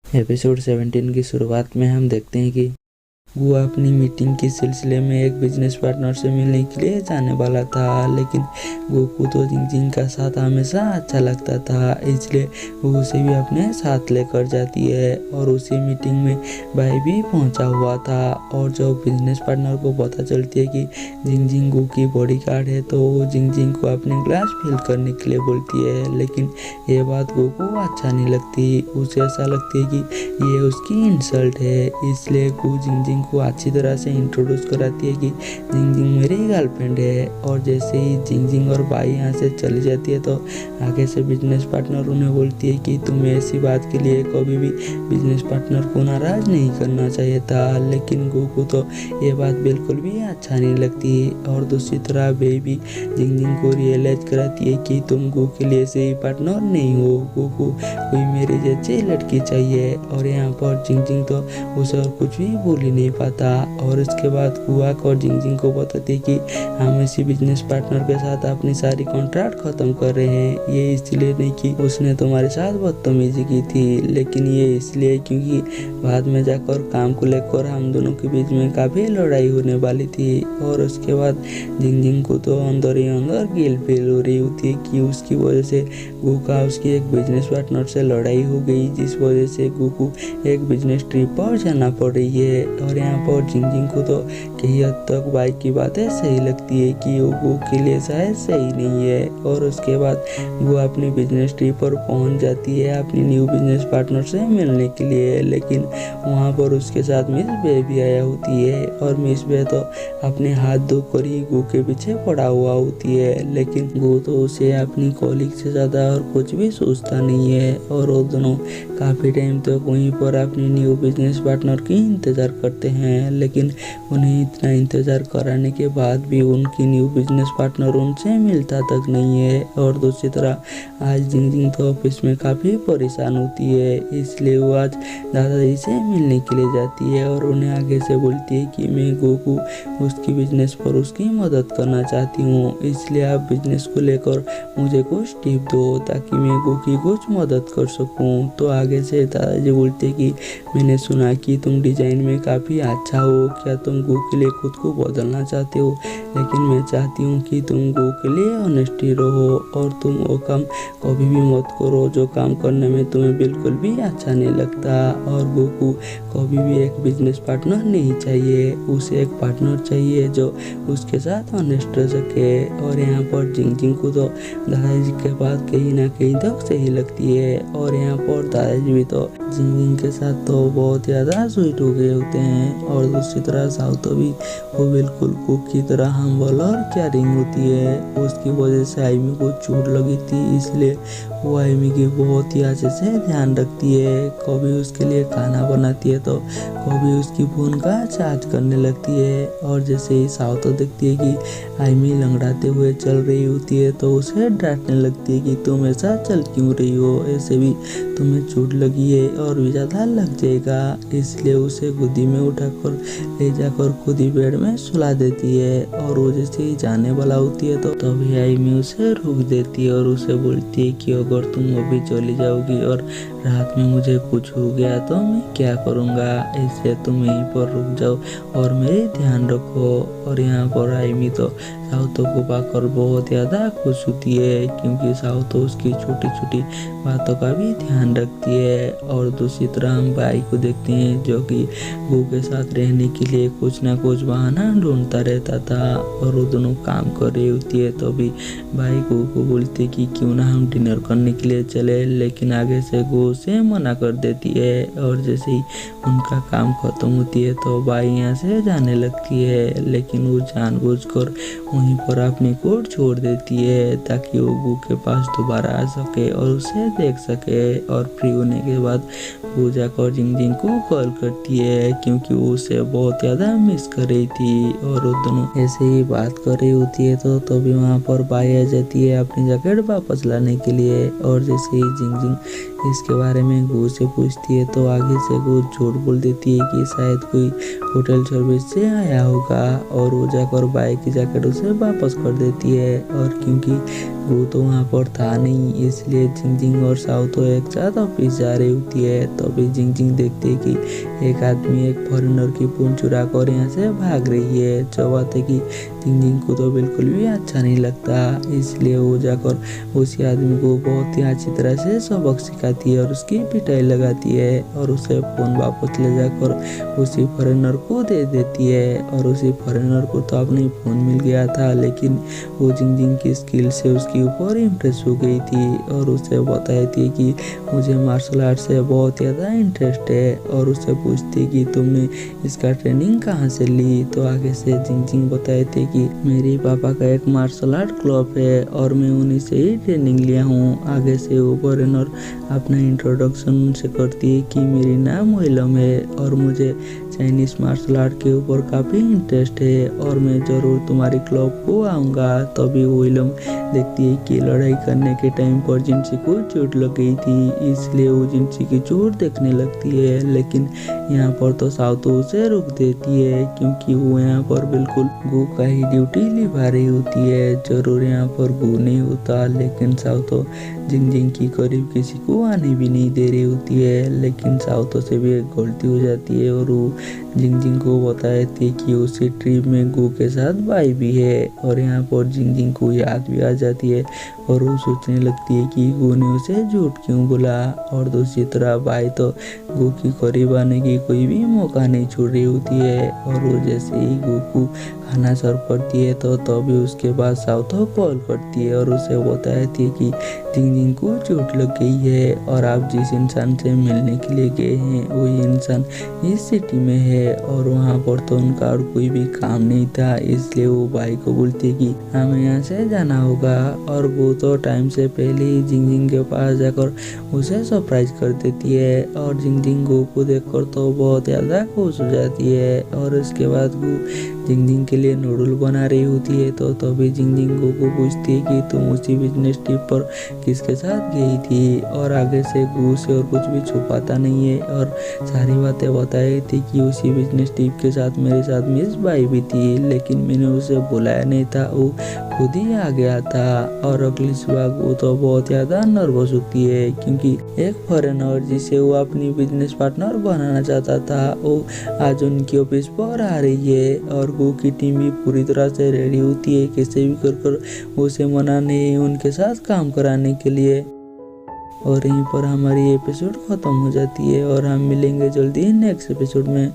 Episode 17 की शुरुआत में हम देखते हैं कि वो अपनी मीटिंग के सिलसिले में एक बिजनेस पार्टनर से मिलने के लिए जाने वाला था, लेकिन गोकू तो जिंगजिंग का साथ हमेशा अच्छा लगता था, इसलिए वो उसे भी अपने साथ लेकर जाती है। और उसी मीटिंग में भाई भी पहुंचा हुआ था। और जब बिजनेस पार्टनर को पता चलती है कि जिंगजिंग गो की बॉडीगार्ड है, तो वो जिंगजिंग को अपने ग्लास फिल करने के लिए बोलती है, लेकिन ये बात गो को अच्छा नहीं लगती। उसे ऐसा लगती है कि ये उसकी इंसल्ट है, इसलिए गो जिंगजिंग को अच्छी तरह से इंट्रोड्यूस कराती है कि जिंगजिंग मेरी गर्लफ्रेंड है। और जैसे ही जिंगजिंग और बाई यहाँ से चली जाती है, तो आगे से बिजनेस पार्टनर उन्हें बोलती है कि तुम्हें ऐसी बात के लिए कभी भी बिजनेस पार्टनर को नाराज नहीं करना चाहिए था। लेकिन गो को तो ये बात बिल्कुल भी अच्छा नहीं लगती। और दूसरी तरह बेबी जिंगजिंग को रियलाइज कराती है कि तुम गो के लिए सही पार्टनर नहीं हो, गो को कोई मेरी जैसी लड़की चाहिए। और यहाँ पर जिंगजिंग तो उसे और कुछ भी बोल ही नहीं पाता। और इसके बाद गुआक और जिंगजिंग को बताती है कि हम इसी बिजनेस पार्टनर के साथ अपनी सारी कॉन्ट्रैक्ट खत्म कर रहे हैं। ये इसलिए नहीं कि उसने तुम्हारे साथ बदतमीजी की थी, लेकिन ये इसलिए क्योंकि बाद में जाकर काम को लेकर हम दोनों के बीच में काफी लड़ाई होने वाली थी। और उसके बाद जिंगजिंग को तो अंदर ही अंदर गिल्ट फील हो रही होती है कि उसकी वजह से गो का उसकी एक बिजनेस पार्टनर से लड़ाई हो गई, जिस वजह से गो को एक बिजनेस ट्रिप पर जाना पड़ रही है। और यहाँ पर जिंगजिंग को तो कई हद तक बाई की बातें सही लगती है कि वो गो के लिए शायद सही नहीं है। और उसके बाद वो अपनी बिजनेस ट्रिप पर पहुंच जाती है अपनी न्यू बिजनेस पार्टनर से मिलने के लिए, लेकिन वहाँ पर उसके साथ मिस बे भी आया होती है। और मिस बे तो अपने हाथ धो कर ही गो के पीछे पड़ा हुआ होती है, लेकिन गो तो उसे अपनी कॉलिग से ज़्यादा और कुछ भी सोचता नहीं है। और वो दोनों काफ़ी टाइम तक वहीं पर अपनी न्यू बिजनेस पार्टनर की इंतज़ार करते हैं, लेकिन उन्हें इतना इंतज़ार कराने के बाद भी उनकी न्यू बिजनेस पार्टनर उनसे मिलता तक नहीं है। और दूसरी तरह आज जिंगजिंग तो ऑफिस में काफ़ी परेशान होती है, इसलिए वो आज दादाजी से मिलने के लिए जाती है और उन्हें आगे से बोलती है कि मैं गो को उसकी बिजनेस पर उसकी मदद करना चाहती हूँ, इसलिए आप बिजनेस को लेकर मुझे कुछ टिप दो ताकि मैं गो की कुछ मदद कर सकूँ। तो आगे से दादाजी बोलते कि मैंने सुना कि तुम डिजाइन में काफ़ी अच्छा हो, क्या तुम गो के लिए खुद को बदलना चाहते हो? लेकिन मैं चाहती हूँ कि तुम गो के लिए ऑनेस्टी रहो और तुम वो काम कभी भी मत करो जो काम करने में तुम्हें बिल्कुल भी अच्छा नहीं लगता। और गो को कभी भी एक बिजनेस पार्टनर नहीं चाहिए, उसे एक पार्टनर चाहिए जो उसके साथ ऑनेस्ट रह सके। और यहाँ पर जिंगजिंग को तो दादाजी के बात कहीं ना कहीं तक सही लगती है। और यहाँ पर दादाजी भी तो जिंगजिंग के साथ तो बहुत ज़्यादा स्वीट हो गए होते हैं। और दूसरी तरह साउतो भी वो बिल्कुल कुक की तरह हम्बल और केयरिंग होती है। उसकी वजह से आईमी को चोट लगी थी, इसलिए वो आईमी की बहुत ही अच्छे से ध्यान रखती है। कभी उसके लिए खाना बनाती है तो कभी उसकी फोन का चार्ज करने लगती है। और जैसे ही साउतो देखती है कि आईमी लंगड़ाते हुए चल रही होती है, तो उसे डांटने लगती है कि तुम ऐसा चल क्यों रही हो, ऐसे भी तुम्हें चोट लगी है और भी ज़्यादा लग जाएगा। इसलिए उसे गोदी में उठाकर ले जाकर खुद ही बेड में सुला देती है। और वो जैसे ही जाने वाला होती है तो तभी आईमी उसे रोक देती है और उसे बोलती है कि अगर तुम अभी चली जाओगी और रात में मुझे कुछ हो गया तो मैं क्या करूँगा, इसलिए तुम यहीं पर रुक जाओ और मेरे ध्यान रखो। और यहाँ पर आईमी तो साउतो को पाकर बहुत ज़्यादा खुश होती है, क्योंकि साउतो उसकी छोटी छोटी बातों का भी ध्यान रखती है। और दूसरी तरह हम बाई को देखते हैं जो कि गो के साथ रहने के लिए कुछ ना कुछ बहाना ढूंढता रहता था। और वो दोनों काम कर रही होती है तो भी बाई गो को बोलती कि क्यों ना हम डिनर करने के लिए चले, लेकिन आगे से गो से मना कर देती है। और जैसे ही उनका काम खत्म होती है तो बाई यहाँ से जाने लगती है, लेकिन वो जानबूझकर वहीं पर अपनी कोट छोड़ देती है ताकि वो गो के पास दोबारा आ सके और उसे देख सके। और फ्री होने के बाद वो जाकर जिंगजिंग को कॉल करती है, क्योंकि वो उसे बहुत ज़्यादा मिस कर रही थी। और वो दोनों ऐसे ही बात कर रही होती है तो तभी वहाँ पर बाई आ जाती है अपनी जैकेट वापस लाने के लिए। और जैसे ही जिंगजिंग इसके बारे में गो से पूछती है तो आगे से गो झूठ बोल देती है कि शायद कोई होटल सर्विस से आया होगा, और वो जाकर बाइक की जैकेट उसे वापस कर देती है। और क्योंकि गो तो वहाँ पर था नहीं, इसलिए जिंगजिंग और साओ तो एक साथ ऑफिस जा रही होती है। तभी जिंगजिंग देखती है कि एक आदमी एक फॉरेनर की फोन चुरा कर यहाँ से भाग रही है। जो बात है कि जिंगजिंग को तो बिल्कुल भी अच्छा नहीं लगता, इसलिए वो जाकर उसी आदमी को बहुत ही अच्छी तरह से सबक सिखाती है और उसकी पिटाई लगाती है, और उसे फ़ोन वापस ले जाकर उसी फॉरेनर को दे देती है। और उसी फॉरेनर को तो अपनी फ़ोन मिल गया था, लेकिन वो जिंगजिंग की स्किल से उसके ऊपर इम्प्रेस हो गई थी और उसे बताई थी कि मुझे मार्शल आर्ट से बहुत ज़्यादा इंटरेस्ट है, और उससे पूछती कि तुमने इसका ट्रेनिंग कहाँ से ली। तो आगे से जिंगजिंग बताए थे कि मेरे पापा का एक मार्शल आर्ट क्लब है और मैं उन्हीं से ही ट्रेनिंग लिया हूँ। आगे से वो फॉरेनर अपना इंट्रोडक्शन उनसे करती है कि मेरी नाम विलम है और मुझे चाइनीज़ मार्शल आर्ट के ऊपर काफ़ी इंटरेस्ट है और मैं ज़रूर तुम्हारी क्लब को आऊँगा। तभी विलम देखती है कि लड़ाई करने के टाइम पर जिनसी को चोट लग गई थी, इसलिए वो जिनसी की चोट देखने लगती है। लेकिन यहाँ पर तो साओ तो उसे रोक देती है, क्योंकि वो यहाँ पर बिल्कुल गो का ही ड्यूटी निभा रही होती है। जरूर यहाँ पर गो नहीं होता, लेकिन साओ तो जिंगजिंग की करीब किसी को आने भी नहीं दे रही होती है। लेकिन साओ तो से भी एक गलती हो जाती है और वो जिंगजिंग को बताए थे कि उसी ट्रिप में गो के साथ भाई भी है, और यहाँ पर जिंगजिंग को याद भी आ जाती है और वो सोचने लगती है कि गो ने उसे झूठ क्यों बोला। और दूसरी तरफ भाई तो गो की करीब आने की कोई भी मौका नहीं छोड़ रही होती है, और वो जैसे ही गो को खाना सर्व करती है तो तभी उसके बाद साओ तो कॉल करती है और उसे बताती है कि जिंगजिंग को चोट लग गई है और आप जिस इंसान से मिलने के लिए गए हैं वही इंसान इस सिटी में है, और वहाँ पर तो उनका और कोई भी काम नहीं था। इसलिए वो भाई को बोलती है कि हमें यहाँ से जाना होगा, और वो तो टाइम से पहले ही जिंगजिंग के पास जाकर उसे सरप्राइज कर देती है। और जिंगजिंग गो को देखकर तो बहुत ज़्यादा खुश हो जाती है, और उसके बाद गो जिंगजिंग के लिए नूडल बना रही होती है। तो तभी जिंगजिंग गो को पूछती है कि तुम उसी बिजनेस ट्रिप पर किसके साथ गई थी, और आगे से गो से और कुछ भी छुपाता नहीं है और सारी बातें बताई थी कि उसी बिजनेस ट्रिप के साथ मेरे साथ मिस बाई भी थी, लेकिन मैंने उसे बुलाया नहीं था, वो खुद ही आ गया था। और अगली सुबह गो तो बहुत ज़्यादा नर्वस होती है, क्योंकि एक फॉरेनर जिसे वो अपनी बिजनेस पार्टनर बनाना चाहता था वो आज उनकी ऑफिस पर आ रही है, और गो की टीम भी पूरी तरह से रेडी होती है कैसे भी कर उसे मनाने उनके साथ काम कराने के लिए। और यहीं पर हमारी एपिसोड ख़त्म हो जाती है और हम मिलेंगे जल्दी नेक्स्ट एपिसोड में।